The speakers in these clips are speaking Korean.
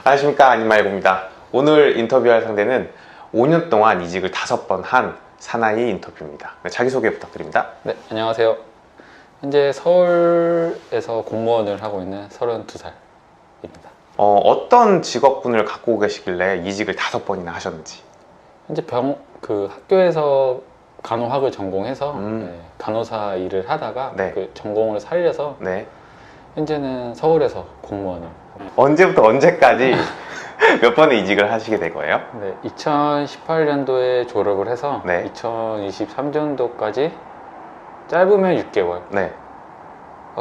안녕하십니까, 아님말고입니다. 오늘 인터뷰할 상대는 5년 동안 이직을 5번 한 사나이 인터뷰입니다. 자기소개 부탁드립니다. 네, 안녕하세요. 현재 서울에서 공무원을 하고 있는 32살입니다. 어떤 직업군을 갖고 계시길래 이직을 5번이나 하셨는지. 현재 학교에서 간호학을 전공해서 간호사 일을 하다가 네. 그 전공을 살려서 네. 현재는 서울에서 공무원을 하고 언제부터 언제까지 몇 번의 이직을 하시게 된 거예요? 네, 2018년도에 졸업을 해서 네. 2023년도까지 짧으면 6개월, 네.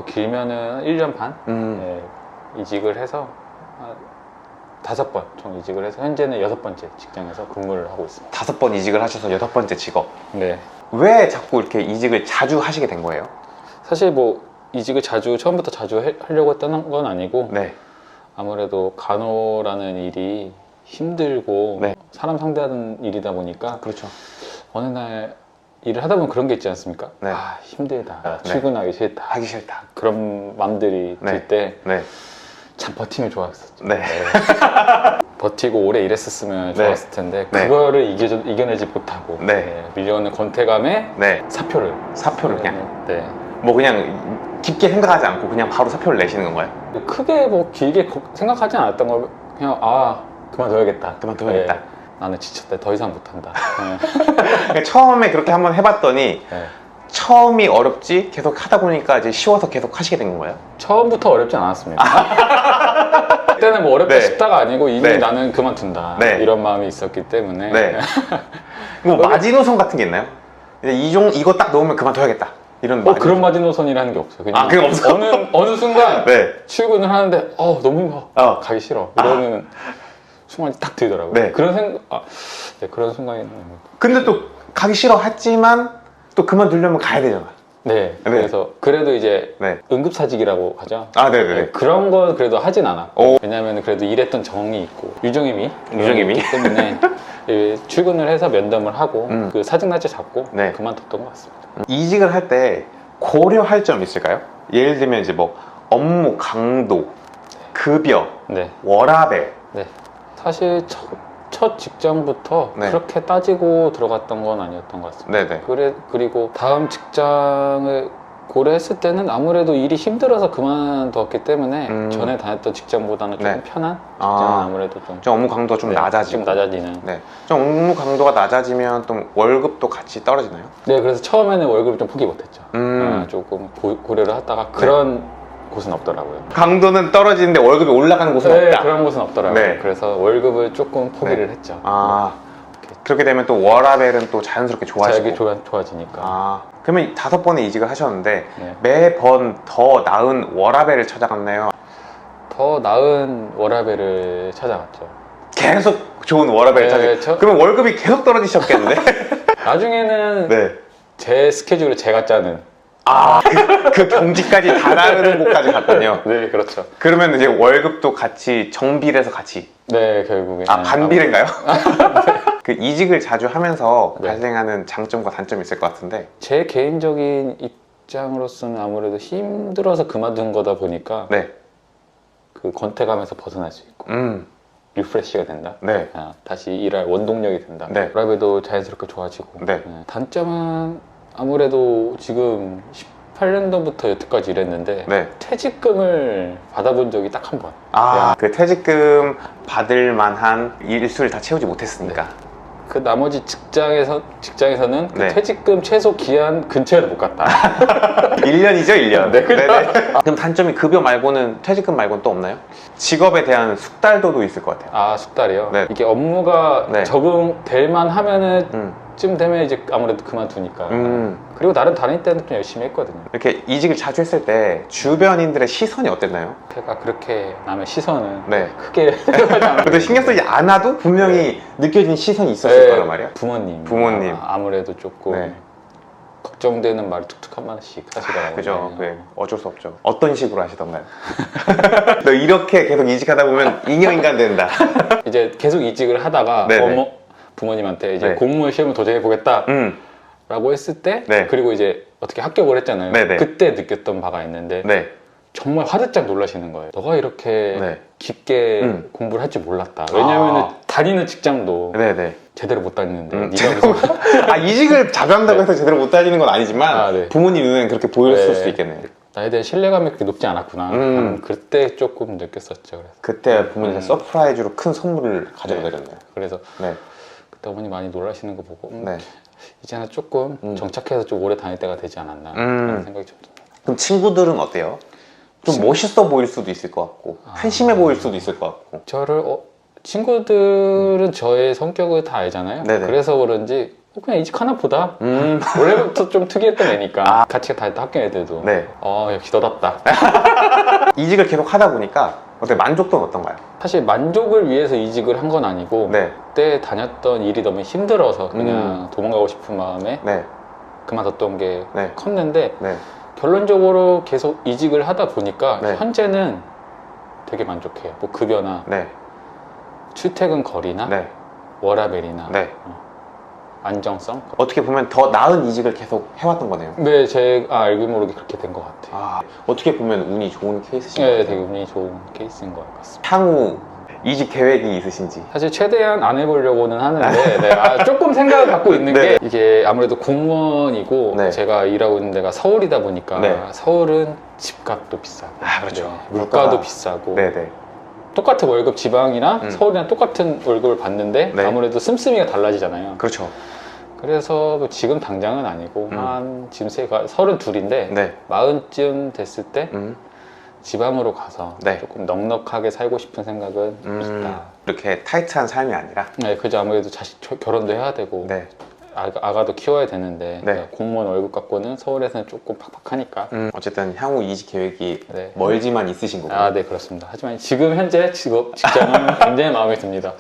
길면은 1년 반 네, 이직을 해서 5번 총 이직을 해서 현재는 6번째 직장에서 근무를 하고 있습니다. 5번 이직을 하셔서 6번째 직업. 네. 왜 자꾸 이렇게 이직을 자주 하시게 된 거예요? 사실 이직을 처음부터 자주 하려고 했던 건 아니고 네. 아무래도 간호라는 일이 힘들고 네. 사람 상대하는 일이다 보니까 그렇죠. 어느 날 일을 하다 보면 그런 게 있지 않습니까? 네. 아, 힘들다. 네. 출근하기 싫다. 하기 싫다. 그런 마음들이 네. 들 때 네. 참 버티면 좋았었죠. 네. 버티고 오래 일했었으면 네. 좋았을 텐데 네. 그거를 이겨내지 못하고 네. 밀려오는 권태감에 네. 사표를 그냥. 네. 뭐 그냥 깊게 생각하지 않고 그냥 바로 사표를 내시는 건가요? 크게 길게 생각하지 않았던 걸 그냥 그만둬야겠다. 그만둬야겠다. 네. 나는 지쳤다. 더 이상 못한다. 그러니까 처음에 그렇게 한번 해봤더니 네. 처음이 어렵지 계속 하다 보니까 이제 쉬워서 계속 하시게 된 건가요? 처음부터 어렵진 않았습니다. 그때는 어렵다 네. 싶다가 아니고 이미 네. 나는 그만둔다. 네. 이런 마음이 있었기 때문에 네. 뭐 마지노선 같은 게 있나요? 이제 이거 딱 넣으면 그만둬야겠다. 이런 그런 마지노선이라는 게 없어요. 그냥 그게 없어? 어느 순간 네. 출근을 하는데 너무 힘들어. 가기 싫어. 이러는 순간이 딱 들더라고요. 네. 그런 순간이 있는 거예요. 근데 또 가기 싫어 했지만 또 그만두려면 가야 되잖아. 네. 그래서 그래도 이제 네. 응급사직이라고 하죠. 네네. 네, 그런 건 그래도 하진 않아. 오. 왜냐하면 그래도 일했던 정이 있고 유정임이 유정임이? 있기 때문에 출근을 해서 면담을 하고 그 사직 날짜 잡고 네. 그만뒀던 것 같습니다. 이직을 할 때 고려할 점 있을까요? 예를 들면 이제 뭐 업무 강도, 급여, 네. 워라밸. 네. 사실 첫 직장부터 네. 그렇게 따지고 들어갔던 건 아니었던 것 같습니다. 네네. 그리고 다음 직장을 고려했을 때는 아무래도 일이 힘들어서 그만뒀기 때문에 전에 다녔던 직장보다는 조금 네. 편한 직장은 아무래도 좀 업무 강도가 좀 낮아지고. 좀 낮아지는. 네. 좀 업무 강도가 낮아지면 또 월급도 같이 떨어지나요? 네, 그래서 처음에는 월급을 좀 포기 못했죠. 조금 고려를 하다가 그런 곳은 없더라고요. 강도는 떨어지는데 월급이 올라가는 곳은 네, 없다. 그런 곳은 없더라고요. 네. 그래서 월급을 조금 포기를 했죠. 그렇게 되면 또 워라밸은 또 자연스럽게 좋아지고. 좋아지니까. 그러면 5번의 이직을 하셨는데 네. 매번 더 나은 워라밸을 찾아갔나요? 더 나은 워라밸을 찾아갔죠. 계속 좋은 워라밸을 찾아갔죠? 그러면 월급이 계속 떨어지셨겠는데? 나중에는 네. 제 스케줄을 제가 짜는. 그 경지까지 달하는 곳까지 갔군요. 네, 그렇죠. 그러면 이제 월급도 같이 정비례해서 같이. 네, 결국에. 반비례인가요? 그 이직을 자주 하면서 네. 발생하는 장점과 단점이 있을 것 같은데. 제 개인적인 입장으로서는 아무래도 힘들어서 그만둔 거다 보니까 네. 그 권태감에서 벗어날 수 있고 리프레시가 된다. 네. 다시 일할 원동력이 된다. 네. 워라밸도 자연스럽게 좋아지고. 네. 단점은 아무래도 지금 18년도부터 여태까지 일했는데 네. 퇴직금을 받아본 적이 딱 한 번. 그 퇴직금 받을 만한 일수를 다 채우지 못했으니까. 그 나머지 직장에서는 그 네. 퇴직금 최소 기한 근처에도 못 갔다. 1년이죠, 1년. 네. 그럼 단점이 급여 말고는, 퇴직금 말고는 또 없나요? 직업에 대한 숙달도도 있을 것 같아요. 숙달이요? 네. 이게 업무가 네. 적응될 만 하면은 쯤 되면 이제 아무래도 그만두니까. 그리고 나름 다닐 때는 좀 열심히 했거든요. 이렇게 이직을 자주 했을 때 주변인들의 시선이 어땠나요? 제가 그렇게 남의 시선은 네. 크게 생각하지 않아요. 그래도 신경 쓰지 않아도 분명히 느껴진 시선이 있었을 거란 말이야. 부모님. 아무래도 조금 네. 걱정되는 말을 툭툭 한 마디씩 하시더라고요. 그죠. 네. 어쩔 수 없죠. 어떤 식으로 하시던가요? 너 이렇게 계속 이직하다 보면 인형인간 된다. 이제 계속 이직을 하다가 부모님한테 이제 네. 공무원 시험을 도전해보겠다 라고 했을 때 네. 그리고 이제 어떻게 합격을 했잖아요. 네네. 그때 느꼈던 바가 있는데 네. 정말 화들짝 놀라시는 거예요. 너가 이렇게 네. 깊게 공부를 할 줄 몰랐다. 왜냐면 아. 다니는 직장도 네네. 제대로 못 다니는데 네가 제대로 무슨 이직을 자주 한다고 네. 해서 제대로 못 다니는 건 아니지만 아, 네. 부모님 눈에는 그렇게 보였을 네. 수도 있겠네요. 나에 대한 신뢰감이 그렇게 높지 않았구나. 나는 그때 조금 느꼈었죠. 그래서, 그때 부모님이 서프라이즈로 큰 선물을 가져다 네. 드렸네요. 그래서 네. 그때 어머니 많이 놀라시는 거 보고 네. 이제는 조금 정착해서 좀 오래 다닐 때가 되지 않았나 라는 생각이 좀 듭니다. 그럼 친구들은 어때요? 좀 멋있어 보일 수도 있을 것 같고 한심해 보일 수도 있을 것 같고. 저를 친구들은 저의 성격을 다 알잖아요. 네네. 그래서 그런지 그냥 이직 하나 보다. 원래부터 좀 특이했던 애니까 같이 다녔던 학교 애들도 네. 역시 너답다. 이직을 계속 하다 보니까 어때 만족도는 어떤가요? 사실 만족을 위해서 이직을 한 건 아니고 네. 그때 다녔던 일이 너무 힘들어서 그냥 도망가고 싶은 마음에 네. 그만뒀던 게 네. 컸는데 네. 결론적으로 계속 이직을 하다 보니까 네. 현재는 되게 만족해요. 뭐 급여나 네. 출퇴근 거리나 네. 워라밸이나 네. 안정성. 어떻게 보면 더 나은 이직을 계속 해왔던 거네요. 네, 제가 알고 모르게 그렇게 된 것 같아요. 아, 어떻게 보면 운이 좋은 케이스신 것 네, 같아요. 되게 운이 좋은 케이스인 것 같습니다. 향후 이직 계획이 있으신지. 사실 최대한 안 해보려고는 하는데 네, 조금 생각을 갖고 있는 네. 게 이게 아무래도 공무원이고 네. 제가 일하고 있는 데가 서울이다 보니까 네. 서울은 집값도 비싸고 아, 그렇죠. 네, 물가도 물가가- 비싸고 네네. 똑같은 월급 지방이랑 서울이랑 똑같은 월급을 받는데 네. 아무래도 씀씀이가 달라지잖아요. 그렇죠. 그래서 뭐 지금 당장은 아니고 한 지금 32인데 네. 40쯤 됐을 때 지방으로 가서 네. 조금 넉넉하게 살고 싶은 생각은 있다. 이렇게 타이트한 삶이 아니라. 네, 그죠. 아무래도 결혼도 해야 되고 네. 아가도 키워야 되는데 네. 공무원 월급 갖고는 서울에서는 조금 팍팍하니까. 어쨌든 향후 이직 계획이 네. 멀지만 있으신 거고. 아, 네, 그렇습니다. 하지만 지금 현재 직장은 굉장히 마음에 듭니다.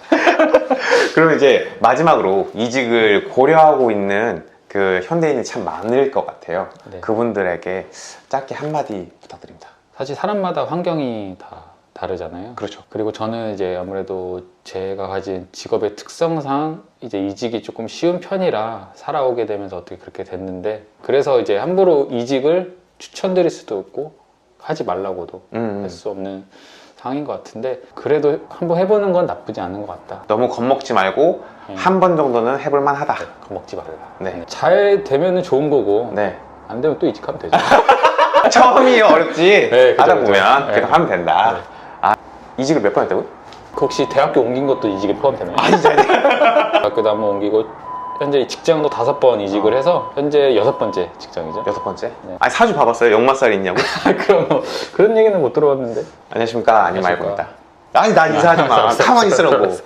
그러면 이제 마지막으로 이직을 고려하고 있는 그 현대인이 참 많을 것 같아요. 네. 그분들에게 짧게 한마디 부탁드립니다. 사실 사람마다 환경이 다 다르잖아요. 그렇죠. 그리고 저는 이제 아무래도 제가 가진 직업의 특성상 이제 이직이 조금 쉬운 편이라 살아오게 되면서 어떻게 그렇게 됐는데, 그래서 이제 함부로 이직을 추천드릴 수도 없고 하지 말라고도 할 수 없는 상황인 것 같은데, 그래도 한번 해보는 건 나쁘지 않은 것 같다. 너무 겁먹지 말고 한 번 정도는 해볼 만하다. 겁먹지 말라. 네. 잘 되면 좋은 거고 네. 안 되면 또 이직하면 되죠. 처음이 어렵지. 네, 그죠, 하다 그죠. 보면 네. 계속 하면 된다. 네. 아, 이직을 몇 번 했다고요? 그 혹시 대학교 옮긴 것도 이직에 포함되나요? 아니죠. 대학교도 한번 옮기고 현재 직장도 5번 이직을 해서 현재 6번째 직장이죠. 6번째? 네. 아니, 사주 봐봤어요? 역마살 있냐고? 그럼 뭐 그런 얘기는 못 들어봤는데. 안녕하십니까? 아니 안녕하십니까. 말고입니다. 아니, 난 인사하지 마. 알았어, 가만히 알았어, 있으라고. 알았어.